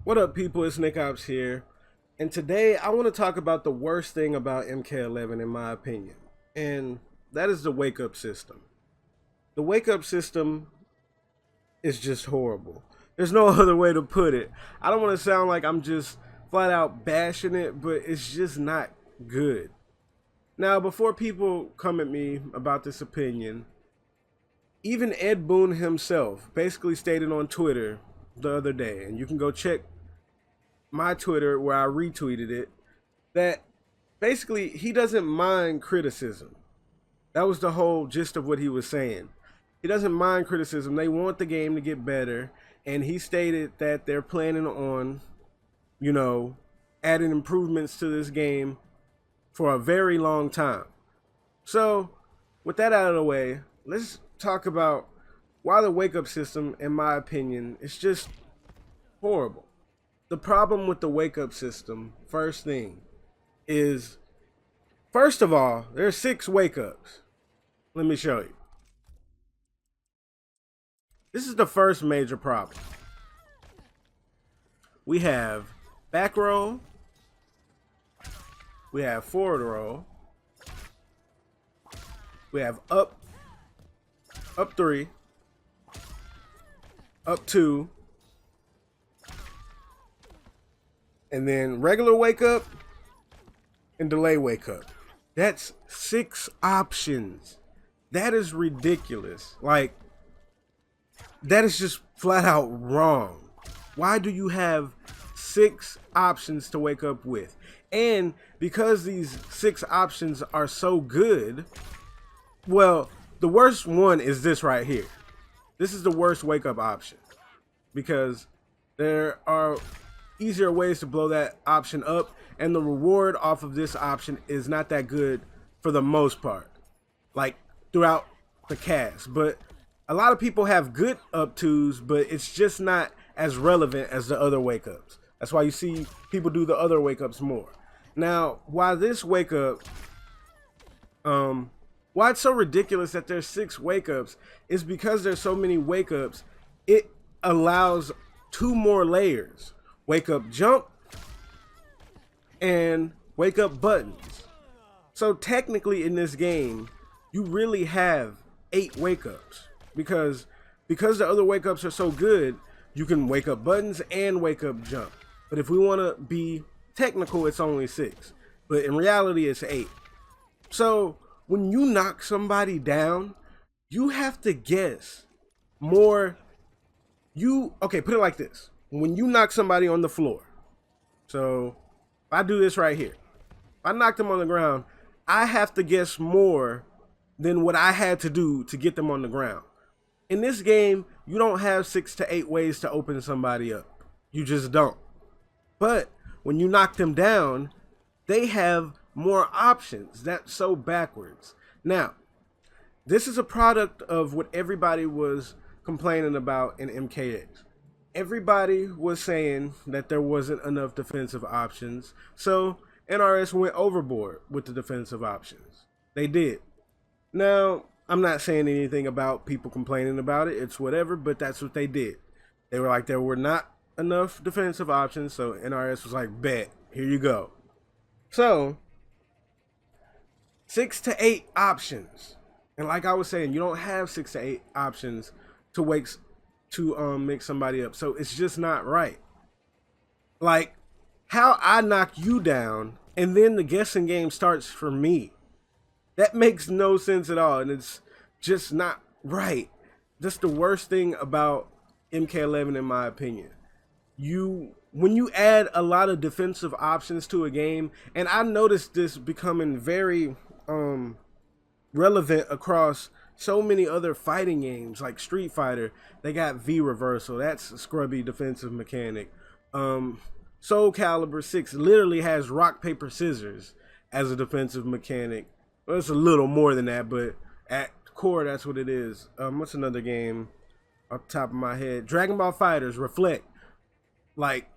What up, people? It's Nickopz here, and today I want to talk about the worst thing about MK11, in my opinion, and that is the wake up system. The wake up system is just horrible. There's no other way to put it. I don't want to sound like I'm just flat out bashing it, but it's just not good. Now, before people come at me about this opinion, even Ed Boon himself basically stated on Twitter the other day, and you can go check my Twitter where I retweeted it, that basically he doesn't mind criticism. That was the whole gist of what he was saying. He doesn't mind criticism. They want the game to get better, and he stated that they're planning on, adding improvements to this game for a very long time. So, with that out of the way, let's talk about why the wake up system, in my opinion, is just horrible. The problem with the wake up system, first thing, is first of all, there are 6 wake ups. Let me show you. This is the first major problem. We have back roll, we have forward roll, we have up 3, up 2, and then regular wake up and delay wake up. That's 6 options. That is ridiculous. Like, that is just flat out wrong. Why do you have 6 options to wake up with? And because these 6 options are so good, well, the worst one is this right here. This is the worst wake up option because there are easier ways to blow that option up, and the reward off of this option is not that good for the most part, like throughout the cast. But a lot of people have good up twos, but it's just not as relevant as the other wake ups. That's why you see people do the other wake ups more. Now, why this wake up, why it's so ridiculous that there's 6 wake ups is because there's so many wake ups. It allows 2 more layers: wake up jump and wake up buttons. So technically in this game, you really have 8 wake ups because the other wake ups are so good, you can wake up buttons and wake up jump. But if we want to be technical, it's only 6. But in reality, it's 8. So when you knock somebody down, you have to guess more. Okay, put it like this. When you knock somebody on the floor, so if I do this right here, if I knock them on the ground, I have to guess more than what I had to do to get them on the ground. In this game, you don't have 6 to 8 ways to open somebody up. You just don't. But when you knock them down, they have more options. That's so backwards. Now, this is a product of what everybody was complaining about in MKX. Everybody was saying that there wasn't enough defensive options, so NRS went overboard with the defensive options. They did. Now, I'm not saying anything about people complaining about it. It's whatever, but that's what they did. They were like, there were not enough defensive options, so NRS was like, bet, here you go. So, 6 to 8 options. And like I was saying, you don't have 6 to 8 options to make somebody up. So it's just not right. Like, how I knock you down and then the guessing game starts for me. That makes no sense at all, and it's just not right. That's the worst thing about MK11, in my opinion. When you add a lot of defensive options to a game, and I noticed this becoming very relevant across so many other fighting games like Street Fighter. They got V reversal. That's a scrubby defensive mechanic. Soul Calibur 6 literally has rock paper scissors as a defensive mechanic. Well, it's a little more than that, but at core, that's what it is. What's another game off the top of my head? Dragon Ball FighterZ Reflect. Like,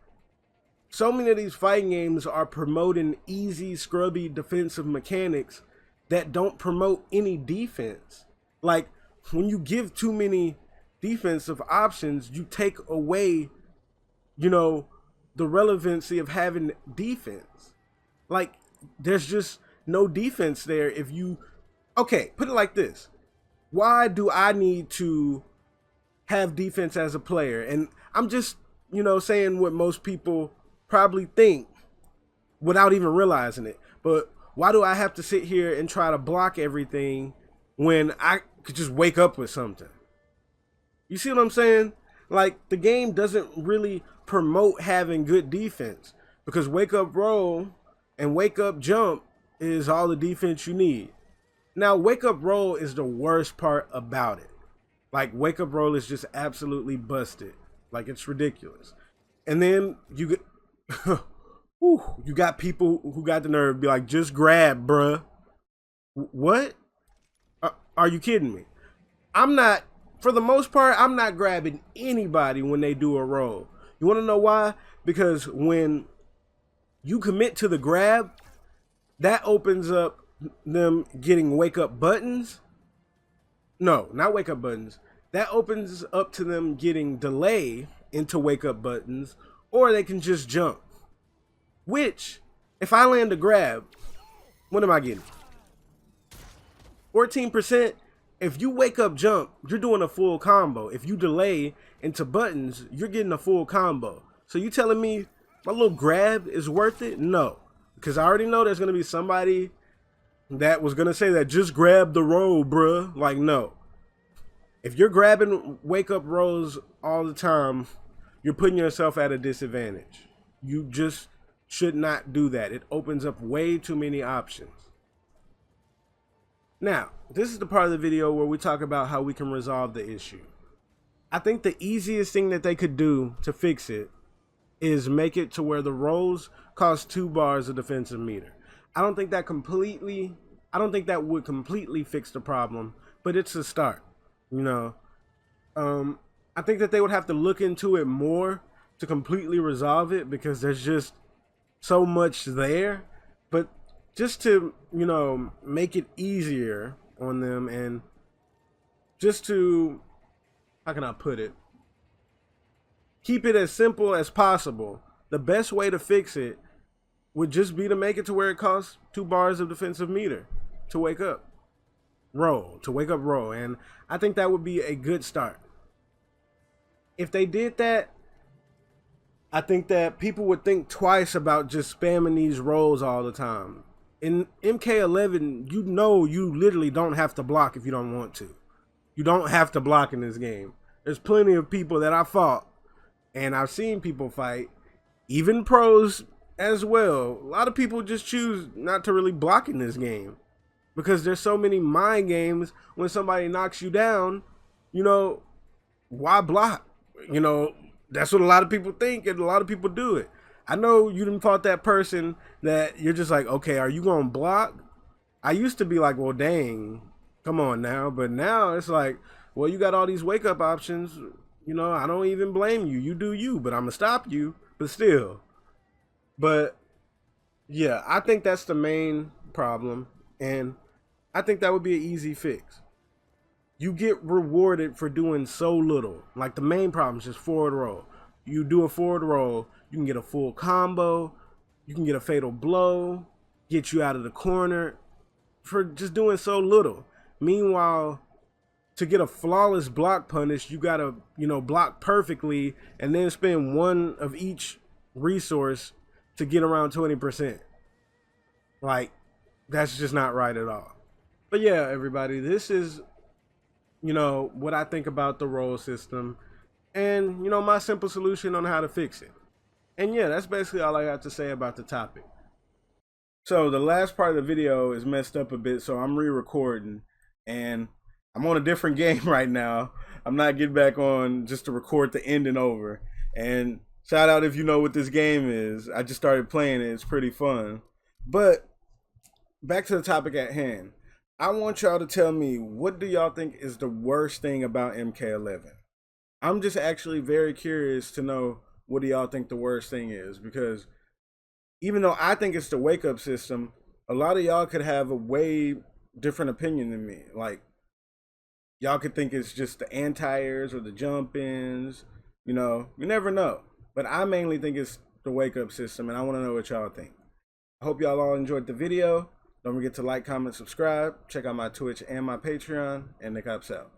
so many of these fighting games are promoting easy, scrubby defensive mechanics that don't promote any defense. Like, when you give too many defensive options, you take away, the relevancy of having defense. Like, there's just no defense there if you... Okay, put it like this. Why do I need to have defense as a player? And I'm just, saying what most people probably think without even realizing it. But why do I have to sit here and try to block everything when I could just wake up with something? You see what I'm saying? Like, the game doesn't really promote having good defense, because wake up roll and wake up jump is all the defense you need. Now, wake up roll is the worst part about it. Like, wake up roll is just absolutely busted. Like, it's ridiculous. And then you get, you got people who got the nerve to be like, just grab, bruh. What? Are you kidding me? I'm not, for the most part, I'm not grabbing anybody when they do a roll. You want to know why? Because when you commit to the grab, that opens up them getting wake up buttons. No, not wake up buttons. That opens up to them getting delay into wake up buttons, or they can just jump. Which, if I land a grab, what am I getting? 14%. If you wake up jump, you're doing a full combo. If you delay into buttons, you're getting a full combo. So you telling me my little grab is worth it? No, because I already know there's going to be somebody that was going to say that just grab the roll, bruh. Like, no. If you're grabbing wake up rolls all the time, you're putting yourself at a disadvantage. You just should not do that. It opens up way too many options. Now, this is the part of the video where we talk about how we can resolve the issue. I think the easiest thing that they could do to fix it is make it to where the rolls cost 2 bars of defensive meter. I don't think that would completely fix the problem, but it's a start. I think that they would have to look into it more to completely resolve it, because there's just so much there. But just to, make it easier on them, and just to, how can I put it? Keep it as simple as possible. The best way to fix it would just be to make it to where it costs 2 bars of defensive meter to wake up roll, and I think that would be a good start. If they did that, I think that people would think twice about just spamming these rolls all the time. In MK11, you literally don't have to block if you don't want to. You don't have to block in this game. There's plenty of people that I fought, and I've seen people fight, even pros as well. A lot of people just choose not to really block in this game, because there's so many mind games. When somebody knocks you down, why block? That's what a lot of people think, and a lot of people do it. I know you done fought that person that you're just like, okay, are you gonna block? I used to be like, well, dang, come on now. But now it's like, well, you got all these wake up options. I don't even blame you. You do you, but I'm gonna stop you. But still. But yeah, I think that's the main problem, and I think that would be an easy fix. You get rewarded for doing so little. Like, the main problem is just forward roll. You do a forward roll, you can get a full combo, you can get a fatal blow, get you out of the corner for just doing so little. Meanwhile, to get a flawless block punish, you gotta, block perfectly and then spend one of each resource to get around 20%. Like, that's just not right at all. But yeah, everybody, this is, what I think about the roll system, and, my simple solution on how to fix it. And yeah, that's basically all I got to say about the topic. So the last part of the video is messed up a bit, so I'm re-recording, and I'm on a different game right now. I'm not getting back on just to record the ending over. And shout out if you know what this game is. I just started playing it. It's pretty fun. But back to the topic at hand. I want y'all to tell me, what do y'all think is the worst thing about MK11? I'm just actually very curious to know, what do y'all think the worst thing is? Because even though I think it's the wake up system, a lot of y'all could have a way different opinion than me. Like, y'all could think it's just the anti-airs or the jump-ins. You never know. But I mainly think it's the wake up system, and I want to know what y'all think. I hope y'all all enjoyed the video. Don't forget to like, comment, subscribe. Check out my Twitch and my Patreon, and Nickopz out.